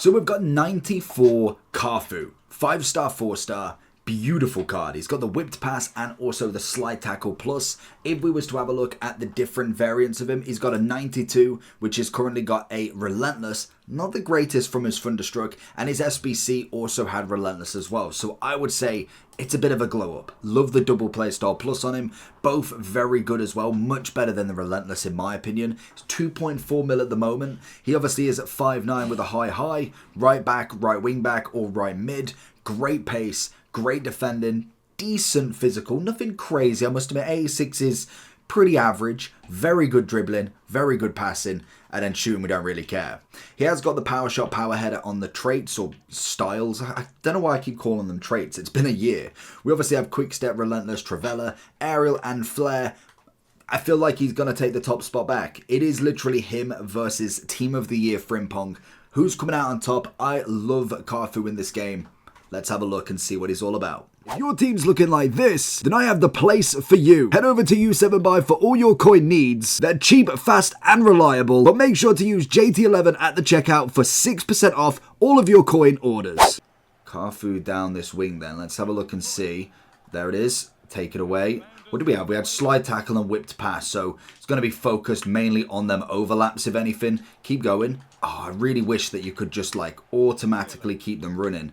So we've got 94 Cafu, 5-star, 4-star. Beautiful card. He's got the whipped pass and also the slide tackle plus. If we was to have a look at the different variants of him, he's got a 92, which has currently got a relentless, not the greatest from his Thunderstruck, and his SBC also had relentless as well. So I would say it's a bit of a glow up. Love the double playstyle plus on him. Both very good as well. Much better than the relentless in my opinion. It's 2.4 mil at the moment. He obviously is at 5'9" with a high, right back, right wing back, or right mid. Great pace. Great defending, decent physical, nothing crazy. I must admit, 86 is pretty average, very good dribbling, very good passing, and then shooting we don't really care. He has got the power shot, power header on the traits or styles. I don't know why I keep calling them traits. It's been a year. We obviously have quick step, relentless, Travella, aerial, and flare. I feel like he's going to take the top spot back. It is literally him versus Team of the Year Frimpong. Who's coming out on top? I love Cafu in this game. Let's have a look and see what he's all about. If your team's looking like this, then I have the place for you. Head over to U7Buy for all your coin needs. They're cheap, fast, and reliable. But make sure to use JT11 at the checkout for 6% off all of your coin orders. Cafu down this wing then. Let's have a look and see. There it is. Take it away. What do we have? We had slide tackle and whipped pass. So it's going to be focused mainly on them overlaps, if anything. Keep going. Oh, I really wish that you could just like automatically keep them running.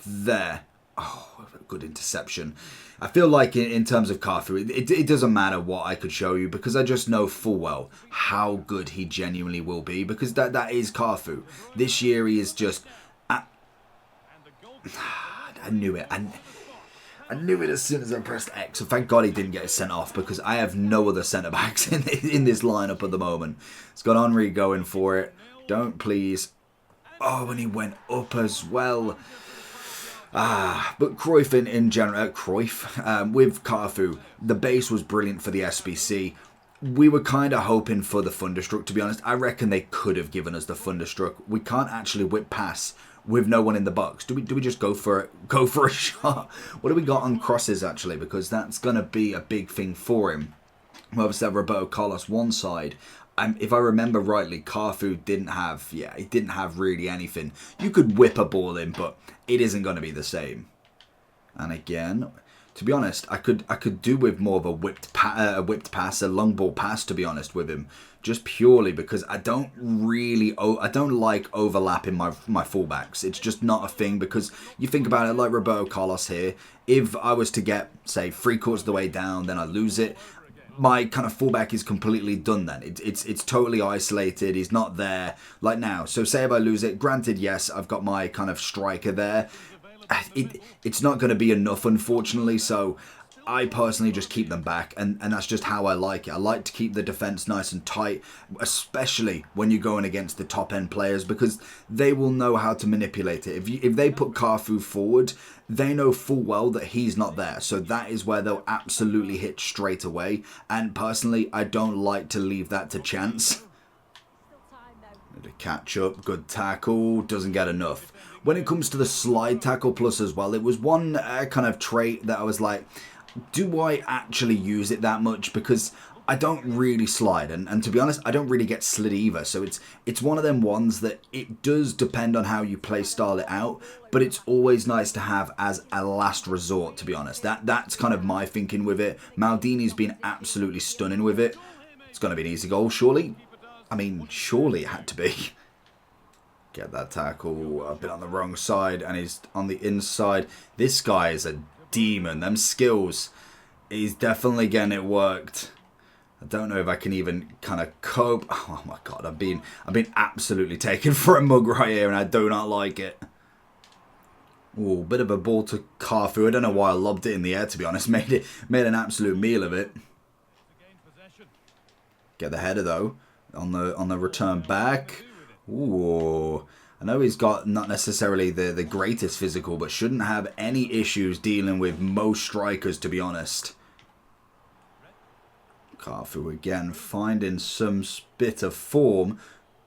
There. Oh, good interception. I feel like in terms of Cafu, it doesn't matter what I could show you because I just know full well how good he genuinely will be because that is Cafu. This year he is just... I knew it. I knew it as soon as I pressed X. So thank God he didn't get sent off because I have no other centre-backs in this lineup at the moment. It's got Henry going for it. Don't please. Oh, and he went up as well. But Cruyff in general, with Cafu, the base was brilliant for the SBC. We were kind of hoping for the Thunderstruck, to be honest. I reckon they could have given us the Thunderstruck. We can't actually whip pass with no one in the box. Do we just go for it? Go for a shot? What do we got on crosses, actually? Because that's going to be a big thing for him. We obviously have Roberto Carlos one side. If I remember rightly, Cafu didn't have really anything. You could whip a ball in, but it isn't going to be the same. And again, to be honest, I could do with more of a whipped pass, a long ball pass, to be honest with him, just purely because I don't like overlapping my fullbacks. It's just not a thing because you think about it like Roberto Carlos here. If I was to get, say, 3/4 of the way down, then I lose it. My kind of fullback is completely done then. It's totally isolated. He's not there like now. So say if I lose it, granted, yes, I've got my kind of striker there. It's not going to be enough, unfortunately. So I personally just keep them back. And that's just how I like it. I like to keep the defense nice and tight, especially when you're going against the top end players because they will know how to manipulate it. If they put Cafu forward, they know full well that he's not there. So that is where they'll absolutely hit straight away. And personally, I don't like to leave that to chance. To catch up, good tackle, doesn't get enough. When it comes to the slide tackle plus as well, it was one kind of trait that I was like, do I actually use it that much? Because I don't really slide, and to be honest, I don't really get slid either. So it's one of them ones that it does depend on how you play style it out, but it's always nice to have as a last resort, to be honest. That's kind of my thinking with it. Maldini's been absolutely stunning with it. It's going to be an easy goal, surely. I mean, surely it had to be. Get that tackle. I've been on the wrong side, and he's on the inside. This guy is a demon. Them skills, he's definitely getting it worked. I don't know if I can even kind of cope. Oh my god, I've been absolutely taken for a mug right here, and I do not like it. Ooh, bit of a ball to Cafu. I don't know why I lobbed it in the air, to be honest. Made an absolute meal of it. Get the header though on the return back. Ooh. I know he's got not necessarily the greatest physical, but shouldn't have any issues dealing with most strikers, to be honest. Cafu again, finding some bit of form.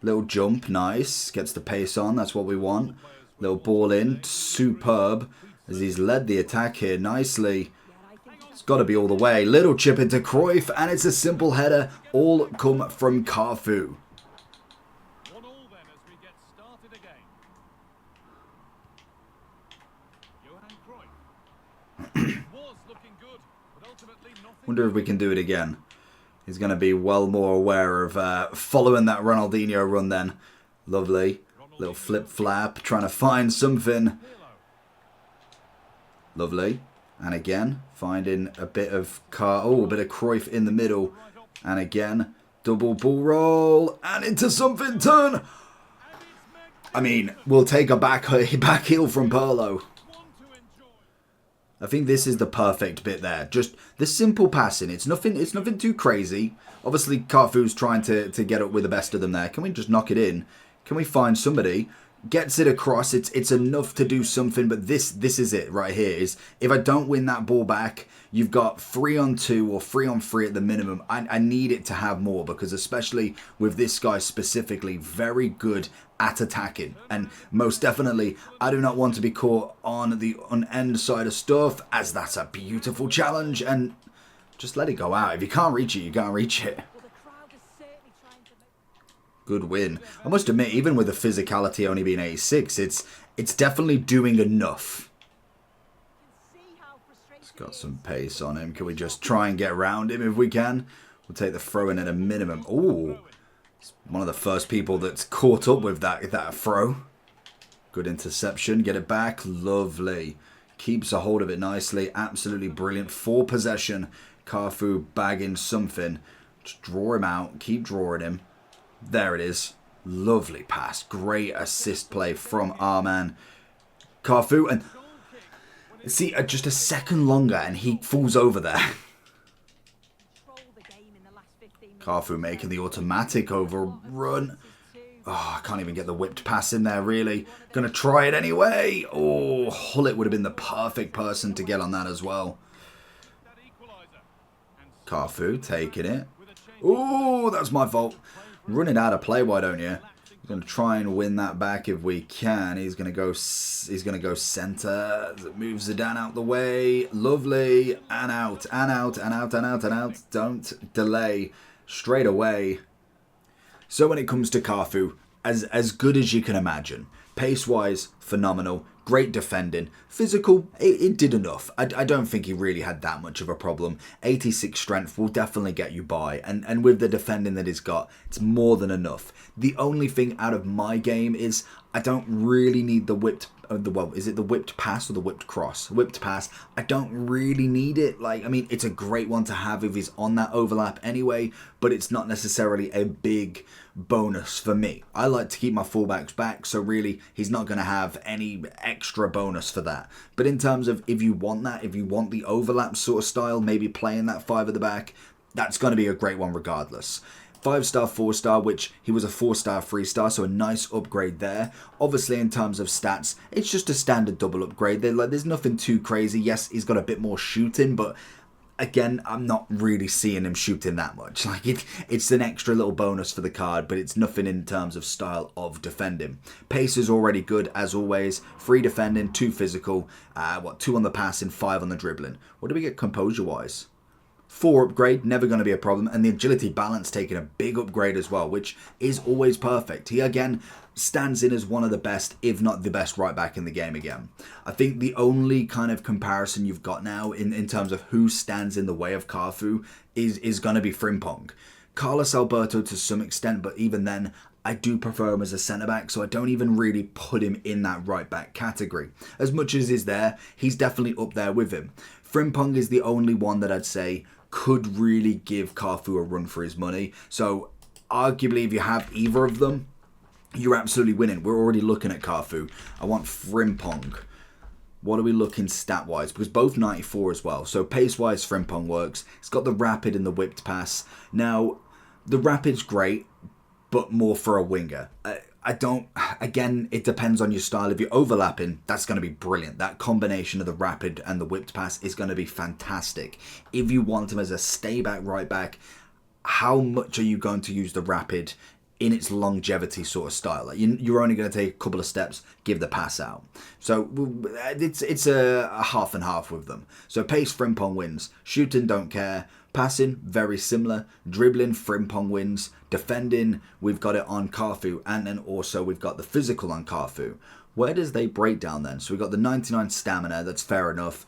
Little jump, nice. Gets the pace on, that's what we want. Little ball in, superb. As he's led the attack here nicely. It's got to be all the way. Little chip into Cruyff, and it's a simple header. All come from Cafu. Wonder if we can do it again. He's going to be well more aware of following that Ronaldinho run then. Lovely. Little flip-flap, trying to find something. Lovely. And again, finding a bit of a bit of Cruyff in the middle. And again, double ball roll. And into something, turn. I mean, we'll take a back heel from Pirlo. I think this is the perfect bit there. Just the simple passing. It's nothing too crazy. Obviously, Cafu's trying to get up with the best of them there. Can we just knock it in? Can we find somebody? Gets it across. It's enough to do something, but this is it right here. Is if I don't win that ball back, you've got 3-on-2 or 3-on-3 at the minimum. I need it to have more, because especially with this guy specifically, very good at attacking. And most definitely, I do not want to be caught on the end side of stuff, as that's a beautiful challenge. And just let it go out. If you can't reach it, you can't reach it. Good win. I must admit, even with the physicality only being 86, it's definitely doing enough. It's got some pace on him. Can we just try and get around him if we can? We'll take the throw in at a minimum. Ooh. It's one of the first people that's caught up with that throw. Good interception. Get it back. Lovely. Keeps a hold of it nicely. Absolutely brilliant. 4 possession. Cafu bagging something. Just draw him out. Keep drawing him. There it is. Lovely pass. Great assist play from our man Cafu. And see, just a second longer and he falls over there. Cafu making the automatic overrun. Oh, I can't even get the whipped pass in there, really. Gonna try it anyway. Oh, Hullet would have been the perfect person to get on that as well. Cafu taking it. Oh, that's my fault. Running out of play, why don't you? He's going to try and win that back if we can. He's going to go center. Moves Zidane out the way. Lovely. And out. And out. And out. And out. And out. Don't delay. Straight away. So when it comes to Cafu, as good as you can imagine. Pace-wise, phenomenal. Great defending. Physical, it did enough. I don't think he really had that much of a problem. 86 strength will definitely get you by. And with the defending that he's got, it's more than enough. The only thing out of my game is I don't really need the whipped... is it the whipped pass or the whipped cross? Whipped pass. I don't really need it. I mean, it's a great one to have if he's on that overlap anyway, but it's not necessarily a big bonus for me. I like to keep my fullbacks back, so really he's not going to have any extra bonus for that. But in terms of if you want that, if you want the overlap sort of style, maybe playing that 5 at the back, that's going to be a great one regardless. 5-star, 4-star, which he was a 4-star, 3-star, so a nice upgrade there. Obviously, in terms of stats, it's just a standard double upgrade. There's nothing too crazy. Yes, he's got a bit more shooting, but again, I'm not really seeing him shooting that much. It's an extra little bonus for the card, but it's nothing in terms of style of defending. Pace is already good, as always. 3 defending, 2 physical, 2 on the passing, 5 on the dribbling. What do we get composure-wise? 4 upgrade, never going to be a problem. And the agility balance taking a big upgrade as well, which is always perfect. He, again, stands in as one of the best, if not the best right back in the game again. I think the only kind of comparison you've got now in terms of who stands in the way of Cafu is going to be Frimpong. Carlos Alberto to some extent, but even then, I do prefer him as a centre-back, so I don't even really put him in that right-back category. As much as he's there, he's definitely up there with him. Frimpong is the only one that I'd say could really give Cafu a run for his money. So, arguably, if you have either of them, you're absolutely winning. We're already looking at Cafu. I want Frimpong. What are we looking stat-wise? Because both 94 as well. So, pace-wise, Frimpong works. It's got the rapid and the whipped pass. Now, the rapid's great, but more for a winger. Again, it depends on your style. If you're overlapping, that's going to be brilliant. That combination of the rapid and the whipped pass is going to be fantastic. If you want him as a stay-back right-back, how much are you going to use the rapid in its longevity sort of style? You're only going to take a couple of steps, give the pass out. So it's a half and half with them. So pace, Frimpong wins. Shooting, don't care. Passing, very similar. Dribbling, Frimpong wins. Defending, we've got it on Cafu. And then also we've got the physical on Cafu. Where does they break down then? So we've got the 99 stamina, that's fair enough.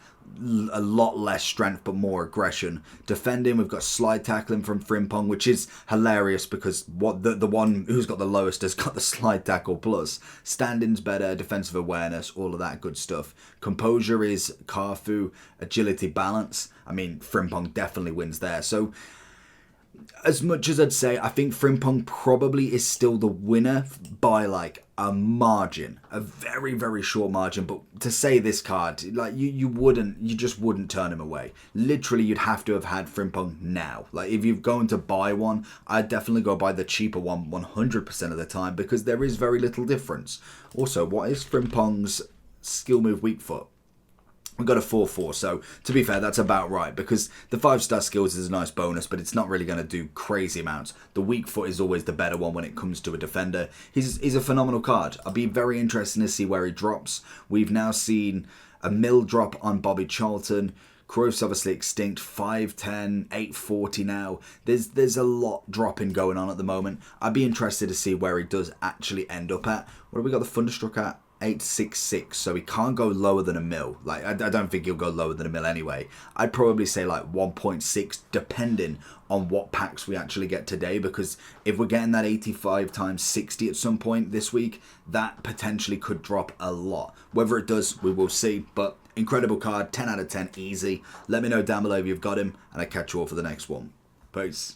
A lot less strength but more aggression. Defending, we've got slide tackling from Frimpong, which is hilarious because what the one who's got the lowest has got the slide tackle plus. Standing's better, defensive awareness, all of that good stuff. Composure is Cafu, agility, balance. I mean, Frimpong definitely wins there. So as much as I'd say, I think Frimpong probably is still the winner by like a margin, a very, very short margin. But to say this card, like you just wouldn't turn him away. Literally, you'd have to have had Frimpong now. Like if you're going to buy one, I'd definitely go buy the cheaper one 100% of the time because there is very little difference. Also, what is Frimpong's skill move weak foot? We've got a 4-4, so to be fair, that's about right, because the 5-star skills is a nice bonus, but it's not really going to do crazy amounts. The weak foot is always the better one when it comes to a defender. He's a phenomenal card. I'll be very interested to see where he drops. We've now seen a mill drop on Bobby Charlton. Cruyff's obviously extinct, 5'10", 840 now. There's a lot dropping going on at the moment. I'd be interested to see where he does actually end up at. What have we got the Thunderstruck at? 866, so he can't go lower than a mil. Like I don't think he'll go lower than a mil anyway. I'd probably say like 1.6 depending on what packs we actually get today, because if we're getting that 85 times 60 at some point this week, that potentially could drop a lot. Whether it does, we will see, but incredible card, 10 out of 10, easy. Let me know down below if you've got him, and I'll catch you all for the next one. Peace.